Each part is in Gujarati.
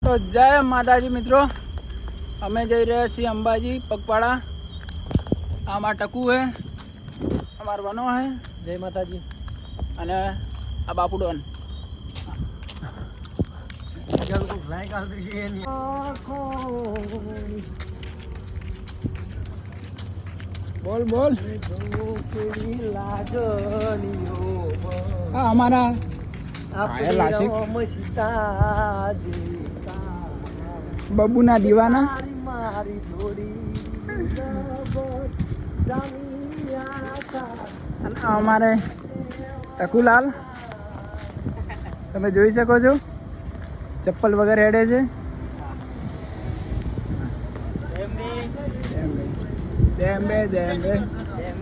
તો જય માતાજી મિત્રો, અમે જઈ રહ્યા છીએ અંબાજી પગપાળા. આમાં ટકુ હે, અમારો વનો હે. જય માતાજી. અને આ બાપુ ડોન. બોલ બોલ. હા અમારા બબુના દીવાના. અને અમારે ટકુલાલ તમે જોઈ શકો છો, ચપ્પલ વગર હેડે છે.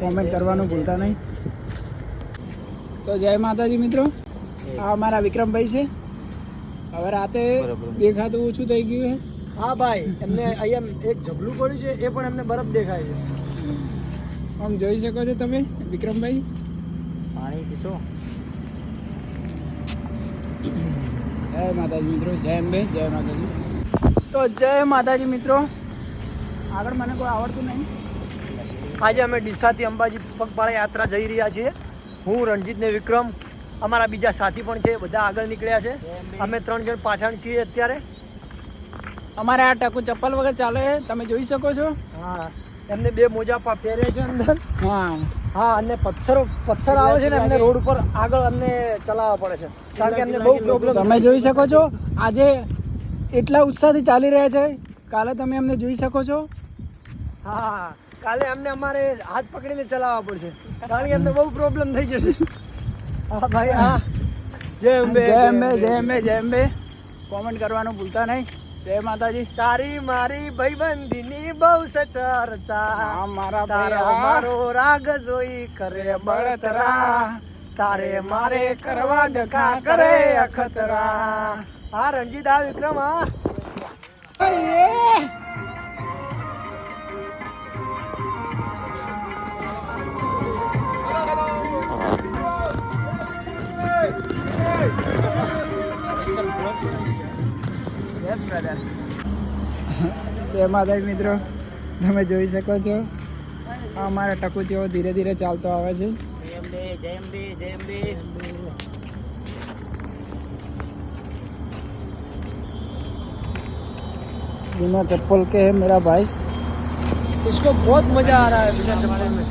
કોમેન્ટ કરવાનું ભૂલતા નહીં. તો જય માતાજી મિત્રો, આ અમારા વિક્રમભાઈ છે. હવે રાતે દેખાતું ઓછું થઈ ગયું છે. હા ભાઈ, એમને અહીંયા એક ઝબલું પડ્યું છે, એ પણ એમને બરફ દેખાય છે. આમ જોઈ શકો છો તમે વિક્રમભાઈ. પાણી પીશો. જય માતાજી મિત્રો, જય અંબે, જય માતાજી. તો જય માતાજી મિત્રો, આગળ મને કોઈ આવડતું નહીં. આજે અમે ડીસાથી અંબાજી પગપાળા યાત્રા જઈ રહ્યા છીએ. હું રણજીત ને વિક્રમ, અમારા બીજા સાથી પણ છે, બધા આગળ નીકળ્યા છે. અમે 3 જણ પાછળ છીએ અત્યારે. અમારે આ ટકુ ચપ્પલ વગર ચાલે, તમે જોઈ શકો છો. હા, એમને 2 મોજા પહેર્યા છે અંદર. હા હા, અને પથ્થર આવે છે ને, એમને રોડ ઉપર આગળ અમને ચલાવવા પડે છે, કારણ કે એમને બહુ પ્રોબ્લેમ. તમે જોઈ શકો છો, આજે એટલા ઉત્સાહથી ચાલી રહ્યા છે. કાલે તમે એમને જોઈ શકો છો. હા, કાલે એમને અમારે હાથ પકડીને ચલાવવા પડશે, કારણ કે એમને બહુ પ્રોબ્લેમ થઈ જશે. હા ભાઈ, હા. જય અંબે, જય અંબે, જય અંબે, જય અંબે. કોમેન્ટ કરવાનું ભૂલતા નહીં. જય માતાજી. તારી મારી ભાઈબંધીની બહુ સચરતા, મારા મારો રાગ જોઈ કરે બળતરા, તારે મારે કરવા ડખા કરે અખતરા. હા રણજીત, આ વિક્રમ. હા જય માતાજી મિત્રો, તમે જોઈ શકો છો, અમારા ટકુ જેવો ધીરે ધીરે ચાલતો આવે છે. बिना चप्पल के है मेरा भाई, इसको बहुत मजा आ रहा है बिना चप्पल में.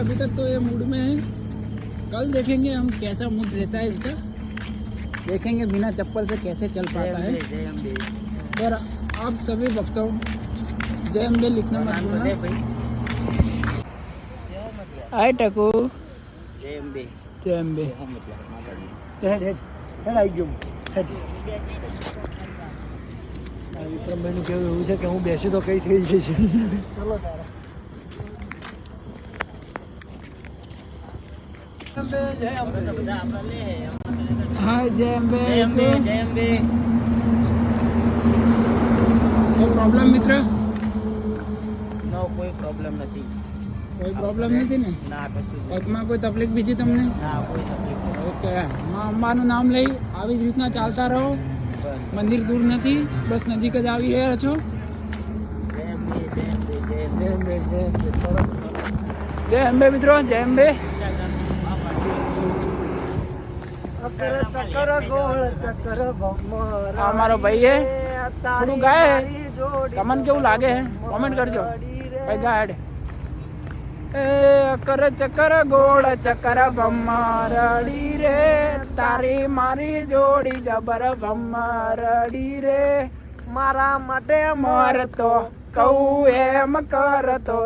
अभी तक तो ये मूड में है. कल देखेंगे हम कैसा मूड रहता है इसका. देखेंगे बिना चप्पल से कैसे चल पाता है. और आप सभी भक्तों जय अम्बे लिखना मत भूलना. हाय टकू. जय अम्बे, जय अम्बे. આવી ગયો. વિક્રમભાઈનું કેવું એવું છે કે હું બેસી તો કઈ થઈ જઈશ. ચલો તારા. हाँ जय अम्बे, जय अम्बे. कोई प्रॉब्लम मित्र? નો કોઈ પ્રોબ્લેમ નથી. કોઈ પ્રોબ્લેમ નથી ને? ના, કશું પગમાં કોઈ તકલીફ બીજી તમને? ના, કોઈ તકલીફ નથી. ઓકે, માં અંબાનું નામ લઈ આવી જ રીતના ચાલતા રહો. મંદિર દૂર નથી, બસ નજીક જ આવી રહ્યા છો. જય અંબે મિત્રો, જય અંબે. ચક્કર ગોળ ચક્કર ભમર. અમારો ભાઈ હે, થોડું ગાય. તમને કેવું લાગે હે કોમેન્ટ કરજો. ભાઈ ગાડ એ અકર ચક્કર ગોળ ચક્કર ભમરડી રે, તારી મારી જોડી જબર ભમરડી રે. મારા માટે મરતો કહું એમ કરતો,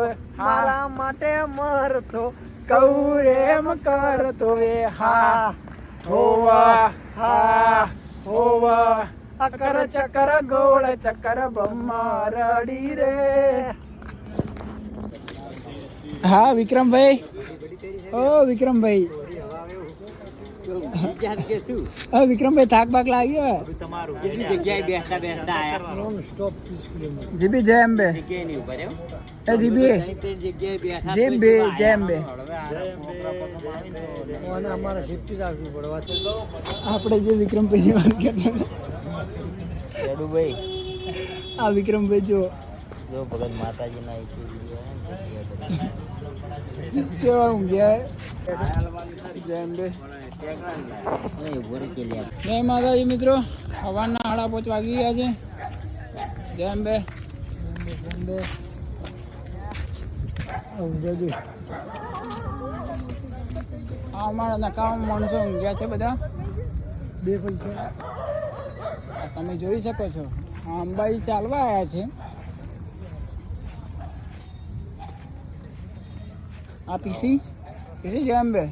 મારા માટે મરતો કહું એમ કરતો. એ હા હોવા, હા હોવા. અકર ચક્કર ગોળ ચક્કર ભમરડી રે. હા વિક્રમભાઈ, ઓ વિક્રમભાઈ. હા વિક્રમભાઈ, થાક બાક લાગ્યો? તમારું કેટલી જગ્યાએ બેસતા બેસતા આયા. Non stop 30 kilometre. જીબી જય અંબે. જગ્યાએ નહીં ઉભા રહ્યો. એ જીબી જીબી જેમ બે અને અમારે સેફટી રાખવી પડવા આપણે જે વિક્રમભાઈની વાત કરતા ભાઈ આ વિક્રમભાઈ જો ભગત માતાજીના કેવા ઊંઘ્યા જેમ બે જય માતાજી મિત્રો, સવારના 5:30 વાગી ગયા છે. જેમ બે અમારા નકામા માણસો ઊંઘ્યા છે બધા. બે પૈસા આ તમે જોઈ શકો છો, આ અંબાજી ચાલવા આવ્યા છે. આ પીસી જેમ બે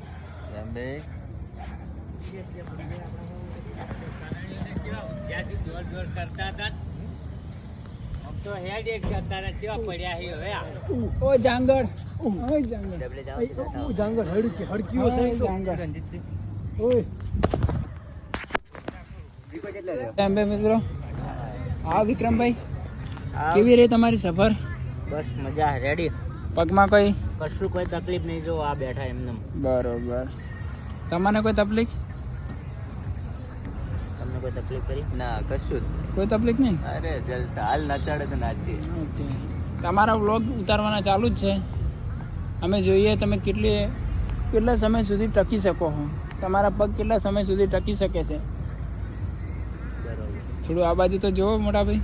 ઓ જાંગડ જાંગર હડકીઓ છે ઓય જેમ બે મિત્રો, હા વિક્રમભાઈ કેવી રહી તમારી સફર? બસ મજા રેડી. પગમાં કોઈ કશું કોઈ તકલીફ નહીં, જો આ બેઠા એમને. બરોબર. તમને કોઈ તકલીફ? તમને કોઈ તકલીફ કરી? ના કશું કોઈ તકલીફ નહીં. અરે જલસા, હાલ નચાડે તો નાચીએ. ઓકે, તમારા વ્લોગ ઉતારવાના ચાલુ જ છે. અમે જોઈએ તમે કેટલા સમય સુધી ટકી શકો છો, તમારા પગ કેટલા સમય સુધી ટકી શકે છે. થોડું આ બાજુ તો જોવો મોટા ભાઈ.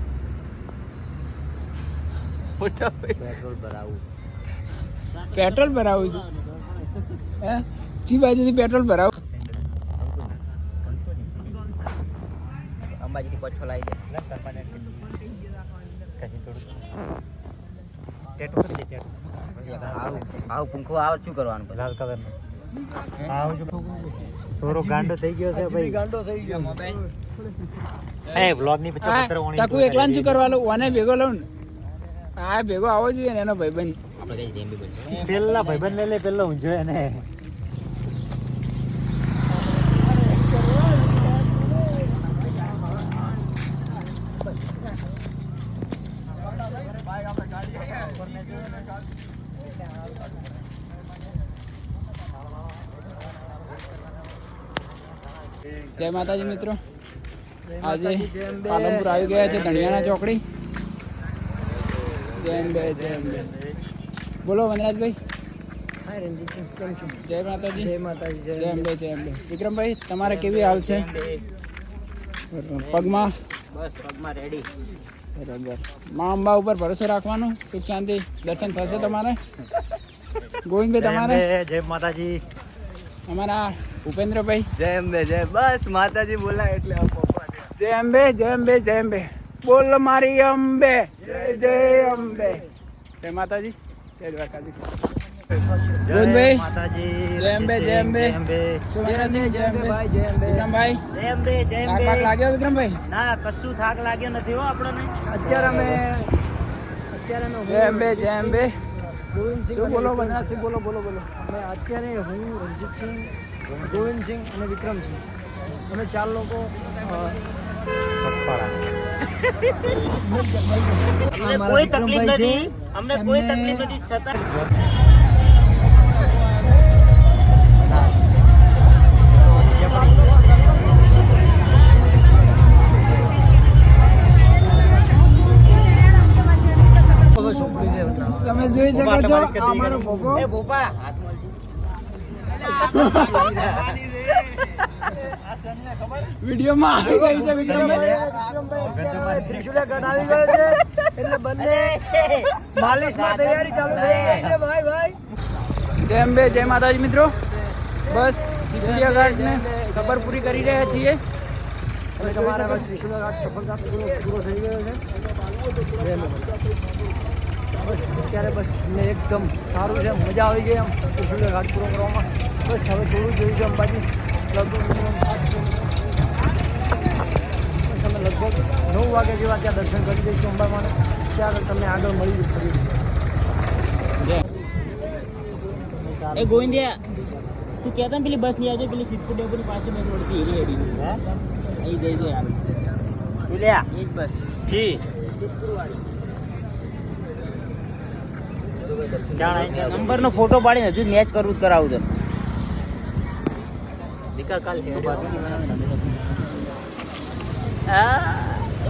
પેટ્રોલ ભરાવું છું. હે ચી બાજુથી પેટ્રોલ ભરાવું? અંબાજીથી પછો લાવી દે. આવું પંખો આવે શું કરવાનું? લાલ કલર થોડો ગાંડો થઈ ગયો છે ભાઈ, ગાંડો થઈ ગયો. એ વ્લોગ ની તાકુ એકલા શું કરવાનું? ઓને ભેગો લઉં ને, હા ભેગો આવો જોઈએ ને એનો ભાઈબંધ. પેલા ભાઈબંધ લે પેલા ઊંઝો એને. જય માતાજી મિત્રો, આજે પાલનપુર આવી ગયા છે ધણિયાના ચોકડી. જેમ બે બોલો વનરાજભાઈ. હાય રણજીત, કેમ છો? જય માતાજી. જય માતાજી. જેમ બે વિક્રમભાઈ, તમારે કેવી હાલ છે પગમાં? બસ પગમાં રેડી. બરાબર. મા અંબા ઉપર ભરોસો રાખવાનો, સુખ શાંતિ દર્શન થશે તમારે. ગોવિંદભાઈ તમારે? જય માતાજી. અમારા ભૂપેન્દ્રભાઈ? જેમ બે જય, બસ માતાજી બોલાય એટલે જેમ બે બોલ મારી અંબે, જય અંબે. જય માતાજી, જય દ્વારકાધીશ. ગોવિંદભાઈ માતાજી. જેમ બે સુરેન્દ્રજી, જેમ બે વિક્રમભાઈ. થાક લાગ્યો વિક્રમભાઈ? ના કશું થાક લાગ્યો નથી હો આપણને. અત્યારે અમે જેમ બે ગોવિંદસિંહ શું બોલો વનરાજ, શું બોલો? અમે અત્યારે હું રણજીતસિંહ, ગોવિંદસિંહ અને વિક્રમસિંહ, અમે 4 લોકો કોઈ તકલીફ નથી, અમને કોઈ તકલીફ નથી છતાં તમે જોઈ શકો છો અમારો ભોગો. ભોપા વિડીયોમાં આવી ગઈ છે વિક્રમભાઈ. ત્રિશુલાગઢ આવી ગયો છે એટલે બંને માલિશમાં તૈયારી ચાલુ થઈ ગઈ છે. ભાઈ જેમ બે જય માતાજી મિત્રો, બસ ત્રિશુલિયા ઘાટને સફર પૂરી કરી રહ્યા છીએ. બસ અમારા ત્રિશુલાગઢ સફળતાપૂર્વક પૂરો થઈ ગયો છે. બસ અત્યારે બસ અમને એકદમ સારું છે, મજા આવી ગઈ એમ ત્રિશુલિયા ઘાટ પૂરો કરવામાં. બસ હવે થોડું જોયું છે અંબાજી, લગભગ બસ અમે લગભગ 9 વાગ્યા જેવા ત્યાં દર્શન કરી દઈશું અંબામાને. ત્યાં આગળ તમને આગળ મળી ફરી. એ ગોવિંદિયા, તું કહેતા ને પેલી બસ નહીં આવજો, પેલી સિદ્ધપુર ડેપોની પાસે બસ મળતી એરી હેડી અહીં જઈ જાય લે એ જ બસ જી સિદ્ધપુર વાળી. નંબર નો ફોટો પાડીને હજુ મેચ કરવું જ કરાવું છે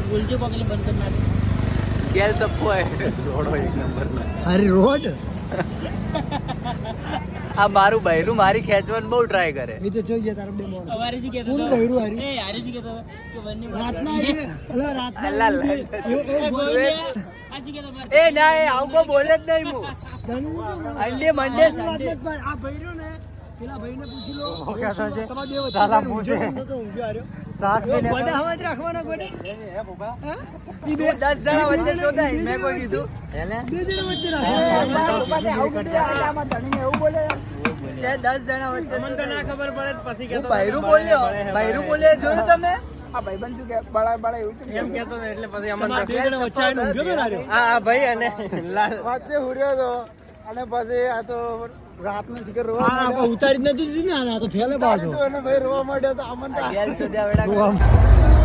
બોલજો પગલે બંધ કરી નાખે ગેલ સબકો હે રોડો એક નંબર અરે રોડ આ મારું બૈરું મારી ખેંચવાનું બહુ ટ્રાય કરે એ તો જોઈએ તારે બે મોણ અમારે શું કહેતો કોનું હતો? બૈરું હારી? એ હારે શું કહેતો હતો? કે બંને રાતના આવીએ. અલા, રાતના અલા, આવીએ. લા. એ ગોવિંદિયા, આ શું કહેતો હતો? એ ના એ આવું કો બોલે જ નહીં હું ધણી અંડે મંડે આ ભૈરો ને પેલા ભાઈને પૂછી લો તમારા બે વચ્ચે ઊંઘ્યો હાર્યો ગોડા હવા જ રાખવાના ગોડા હા? ઈ બે 10 જણા વચ્ચે ચોદાય મેં કોઈ કીધું બે જણા વચ્ચે આવું કીધું યાર, આમાં ધણીને એવું બોલે યાર. તે 10 જણા વચ્ચે ના ખબર પડે તો પછી હું બૈરું બોલ્યો જોયું તમે આ ભાઈબંધ શું કે બળા બળા એવું કેમ એમ કહેતો હતો એટલે પછી તમારા બે જણા વચ્ચે આવીને ઊંઘ્યો તો ને હાર્યો હા ભાઈ અને વચ્ચે હુડ્યો તો અને પછી આ તો રાતનું શિખર રોવા હા આપણે ઉતારી જ નતું દીધી ને આ તો ફેલે બાજો અને ભાઈ રોવા માંડ્યો તો અમન તો ગેલ શોધ્યા વેળા